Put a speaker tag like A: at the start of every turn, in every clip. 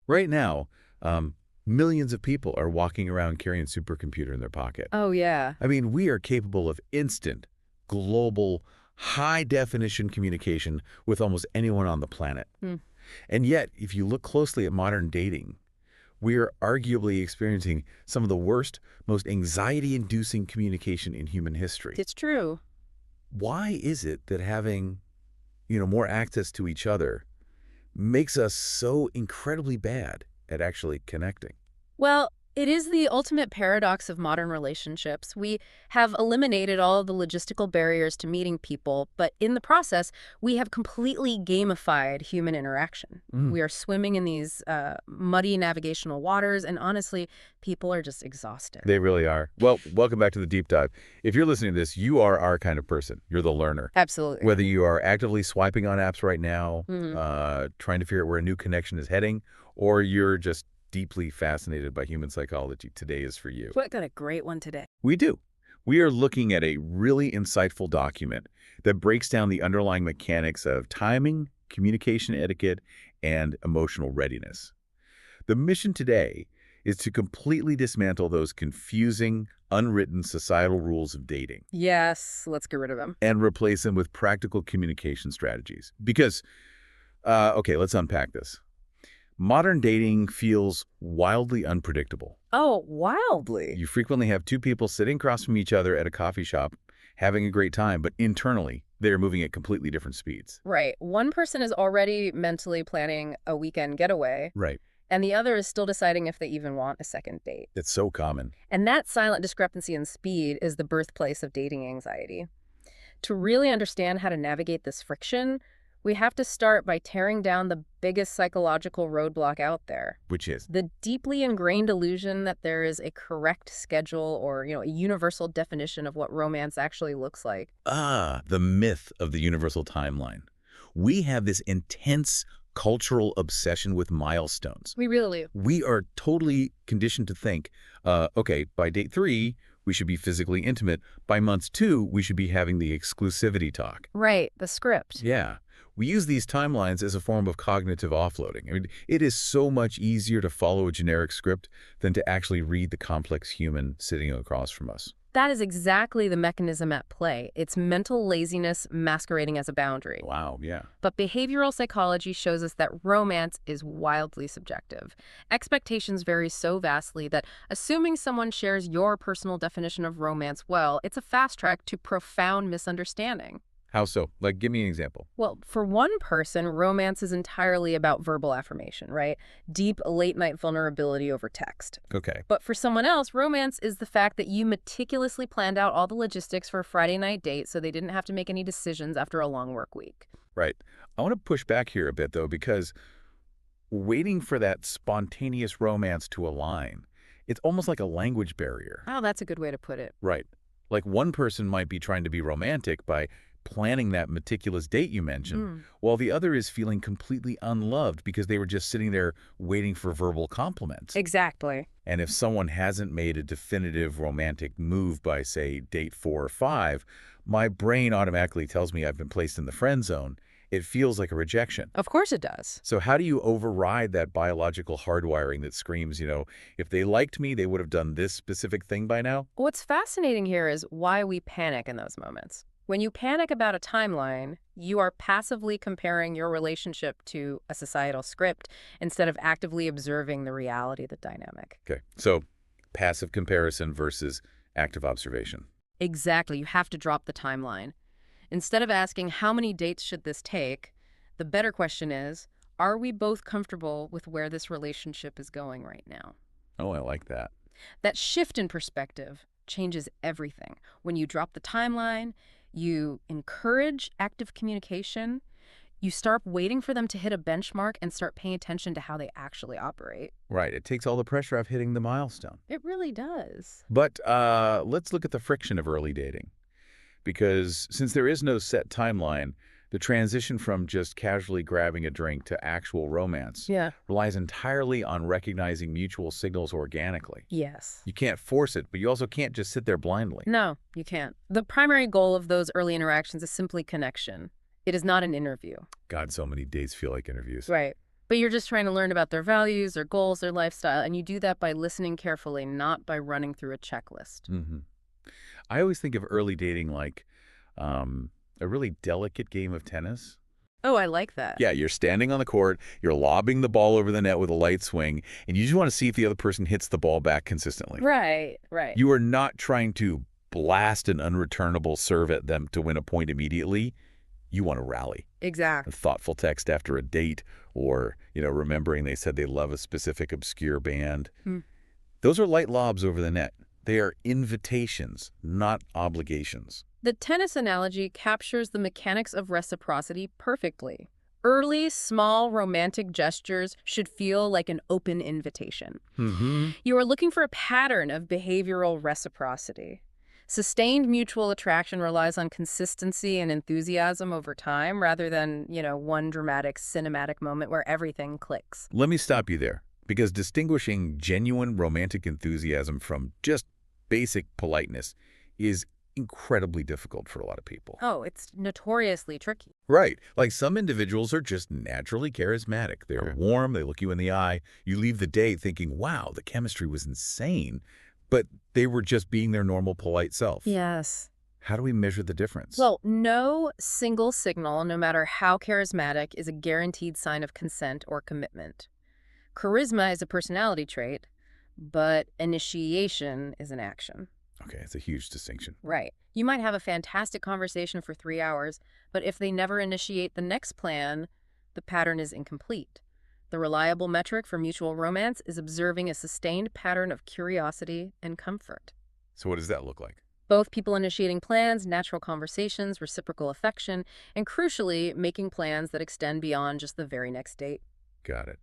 A: Right now, millions of people are walking around carrying a supercomputer in their pocket.
B: Oh, yeah.
A: I mean, we are capable of instant, global, high-definition communication with almost anyone on the planet.
B: Hmm.
A: And yet, if you look closely at modern dating, we are arguably experiencing some of the worst, most anxiety-inducing communication in human history.
B: It's true.
A: Why is it that having, more access to each other makes us so incredibly bad at actually connecting?
B: Well, it is the ultimate paradox of modern relationships. We have eliminated all of the logistical barriers to meeting people, but in the process, we have completely gamified human interaction.
A: Mm.
B: We are swimming in these muddy navigational waters, and honestly, people are just exhausted.
A: They really are. Well, welcome back to the deep dive. If you're listening to this, you are our kind of person. You're the learner.
B: Absolutely.
A: Whether you are actively swiping on apps right now,
B: Mhm.
A: trying to figure out where a new connection is heading, or you're just deeply fascinated by human psychology, today is for you.
B: What got a great one today.
A: We do. We are looking at a really insightful document that breaks down the underlying mechanics of timing, communication etiquette, and emotional readiness. The mission today is to completely dismantle those confusing, unwritten societal rules of dating
B: Yes, let's get rid of them.
A: and replace them with practical communication strategies. Because, okay, let's unpack this. Modern dating feels wildly unpredictable.
B: Oh, wildly.
A: You frequently have two people sitting across from each other at a coffee shop, having a great time, but internally, they're moving at completely different speeds.
B: Right. One person is already mentally planning a weekend getaway,
A: Right.
B: and the other is still deciding if they even want a second date.
A: It's so common.
B: And that silent discrepancy in speed is the birthplace of dating anxiety. To really understand how to navigate this friction, we have to start by tearing down the biggest psychological roadblock out there.
A: Which is?
B: The deeply ingrained illusion that there is a correct schedule or, a universal definition of what romance actually looks like.
A: The myth of the universal timeline. We have this intense cultural obsession with milestones.
B: We really do.
A: We are totally conditioned to think, okay, by date 3, we should be physically intimate. By month 2, we should be having the exclusivity talk.
B: Right, the script.
A: Yeah. We use these timelines as a form of cognitive offloading. I mean, it is so much easier to follow a generic script than to actually read the complex human sitting across from us.
B: That is exactly the mechanism at play. It's mental laziness masquerading as a boundary.
A: Wow, yeah.
B: But behavioral psychology shows us that romance is wildly subjective. Expectations vary so vastly that assuming someone shares your personal definition of romance, well, it's a fast track to profound misunderstanding.
A: How so? Like, give me an example.
B: Well, for one person, romance is entirely about verbal affirmation, right? Deep, late-night vulnerability over text.
A: Okay.
B: But for someone else, romance is the fact that you meticulously planned out all the logistics for a Friday night date so they didn't have to make any decisions after a long work week.
A: Right. I want to push back here a bit, though, because waiting for that spontaneous romance to align, it's almost like a language barrier.
B: Oh, that's a good way to put it.
A: Right. Like one person might be trying to be romantic by planning that meticulous date you mentioned, while the other is feeling completely unloved because they were just sitting there waiting for verbal compliments.
B: Exactly.
A: And if someone hasn't made a definitive romantic move by, say, date 4 or 5, my brain automatically tells me I've been placed in the friend zone. It feels like a rejection.
B: Of course it does.
A: So how do you override that biological hardwiring that screams, if they liked me, they would have done this specific thing by now?
B: What's fascinating here is why we panic in those moments. When you panic about a timeline, you are passively comparing your relationship to a societal script instead of actively observing the reality of the dynamic.
A: Okay, so passive comparison versus active observation.
B: Exactly. You have to drop the timeline. Instead of asking, how many dates should this take, the better question is, are we both comfortable with where this relationship is going right now?
A: Oh, I like that.
B: That shift in perspective changes everything. When you drop the timeline, you encourage active communication, you start waiting for them to hit a benchmark and start paying attention to how they actually operate.
A: Right, it takes all the pressure off hitting the milestone.
B: It really does.
A: But let's look at the friction of early dating. Because since there is no set timeline, the transition from just casually grabbing a drink to actual romance relies entirely on recognizing mutual signals organically.
B: Yes.
A: You can't force it, but you also can't just sit there blindly.
B: No, you can't. The primary goal of those early interactions is simply connection. It is not an interview.
A: God, so many dates feel like interviews.
B: Right. But you're just trying to learn about their values, their goals, their lifestyle, and you do that by listening carefully, not by running through a checklist.
A: Hmm. I always think of early dating like a really delicate game of tennis.
B: Oh, I like that.
A: Yeah, you're standing on the court, you're lobbing the ball over the net with a light swing, and you just want to see if the other person hits the ball back consistently.
B: Right, right.
A: You are not trying to blast an unreturnable serve at them to win a point immediately. You want to rally. A
B: Exactly.
A: thoughtful text after a date or, remembering they said they love a specific obscure band. Those are light lobs over the net. They are invitations, not obligations.
B: The tennis analogy captures the mechanics of reciprocity perfectly. Early, small, romantic gestures should feel like an open invitation.
A: Mm-hmm.
B: You are looking for a pattern of behavioral reciprocity. Sustained mutual attraction relies on consistency and enthusiasm over time rather than, one dramatic cinematic moment where everything clicks.
A: Let me stop you there, because distinguishing genuine romantic enthusiasm from just basic politeness is incredibly difficult for a lot of people.
B: Oh, it's notoriously tricky.
A: Right. Like some individuals are just naturally charismatic. They're warm, they look you in the eye. You leave the day thinking, wow, the chemistry was insane. But they were just being their normal, polite self.
B: Yes.
A: How do we measure the difference?
B: Well, no single signal, no matter how charismatic, is a guaranteed sign of consent or commitment. Charisma is a personality trait, but initiation is an action.
A: Okay, it's a huge distinction.
B: Right. You might have a fantastic conversation for 3 hours, but if they never initiate the next plan, the pattern is incomplete. The reliable metric for mutual romance is observing a sustained pattern of curiosity and comfort.
A: So what does that look like?
B: Both people initiating plans, natural conversations, reciprocal affection, and crucially, making plans that extend beyond just the very next date.
A: Got it.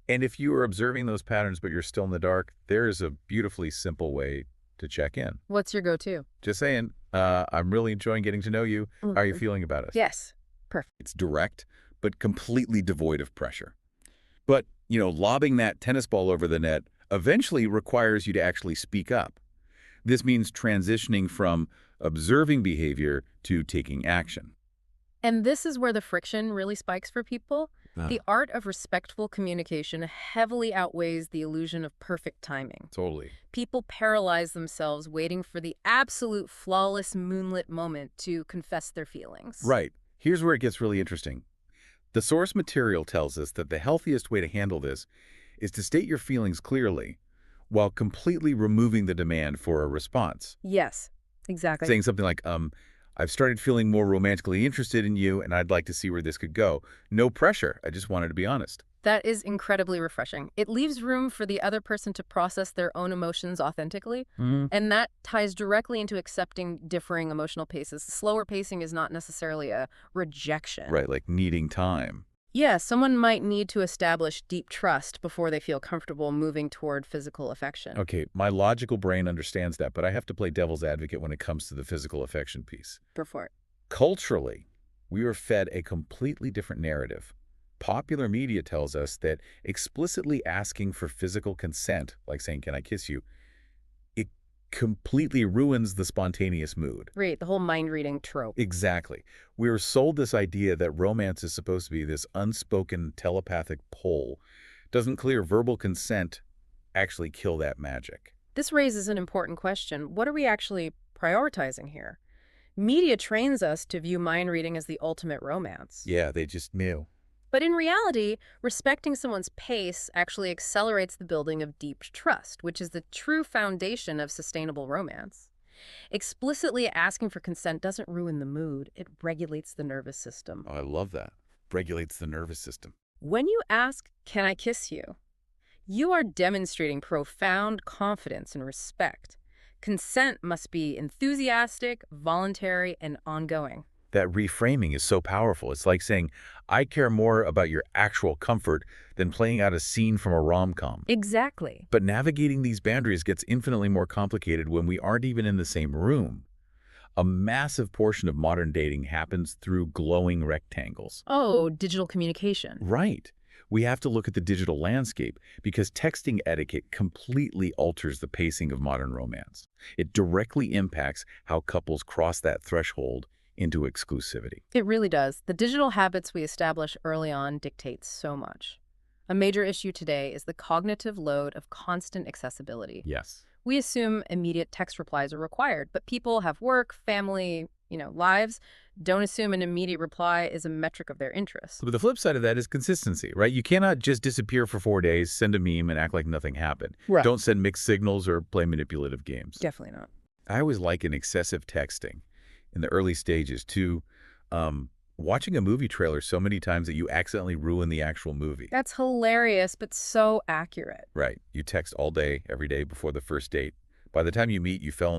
A: And if you are observing those patterns but you're still in the dark, there is a beautifully simple way to check in.
B: What's your go-to?
A: Just saying, I'm really enjoying getting to know you. How are you feeling about us?
B: Yes. Perfect.
A: It's direct, but completely devoid of pressure. But, lobbing that tennis ball over the net eventually requires you to actually speak up. This means transitioning from observing behavior to taking action.
B: And this is where the friction really spikes for people.
A: Ah.
B: The art of respectful communication heavily outweighs the illusion of perfect timing.
A: Totally.
B: People paralyze themselves waiting for the absolute flawless moonlit moment to confess their feelings.
A: Right. Here's where it gets really interesting. The source material tells us that the healthiest way to handle this is to state your feelings clearly while completely removing the demand for a response.
B: Yes, exactly.
A: Saying something like, I've started feeling more romantically interested in you and I'd like to see where this could go. No pressure. I just wanted to be honest.
B: That is incredibly refreshing. It leaves room for the other person to process their own emotions authentically, and that ties directly into accepting differing emotional paces. Slower pacing is not necessarily a rejection.
A: Right, like needing time.
B: Yeah, someone might need to establish deep trust before they feel comfortable moving toward physical affection.
A: Okay, my logical brain understands that, but I have to play devil's advocate when it comes to the physical affection piece.
B: Before.
A: Culturally, we are fed a completely different narrative. Popular media tells us that explicitly asking for physical consent, like saying, can I kiss you, it completely ruins the spontaneous mood.
B: Right, the whole mind-reading trope.
A: Exactly. We are sold this idea that romance is supposed to be this unspoken telepathic pull. Doesn't clear verbal consent actually kill that magic?
B: This raises an important question. What are we actually prioritizing here? Media trains us to view mind reading as the ultimate romance.
A: Yeah, they just knew.
B: But in reality, respecting someone's pace actually accelerates the building of deep trust, which is the true foundation of sustainable romance. Explicitly asking for consent doesn't ruin the mood. It regulates the nervous system.
A: Oh, I love that. Regulates the nervous system.
B: When you ask, "Can I kiss you?" you are demonstrating profound confidence and respect. Consent must be enthusiastic, voluntary, and ongoing.
A: That reframing is so powerful. It's like saying, I care more about your actual comfort than playing out a scene from a rom-com.
B: Exactly.
A: But navigating these boundaries gets infinitely more complicated when we aren't even in the same room. A massive portion of modern dating happens through glowing rectangles.
B: Oh, digital communication.
A: Right. We have to look at the digital landscape because texting etiquette completely alters the pacing of modern romance. It directly impacts how couples cross that threshold into exclusivity.
B: It really does. The digital habits we establish early on dictate so much. A major issue today is the cognitive load of constant accessibility.
A: Yes.
B: We assume immediate text replies are required, but people have work, family, lives. Don't assume an immediate reply is a metric of their interest.
A: But the flip side of that is consistency, right? You cannot just disappear for 4 days, send a meme, and act like nothing happened.
B: Right.
A: Don't send mixed signals or play manipulative games.
B: Definitely not.
A: I always liken excessive texting in the early stages to watching a movie trailer so many times that you accidentally ruin the actual movie.
B: That's hilarious, but so accurate.
A: Right. You text all day, every day before the first date. By the time you meet, you fell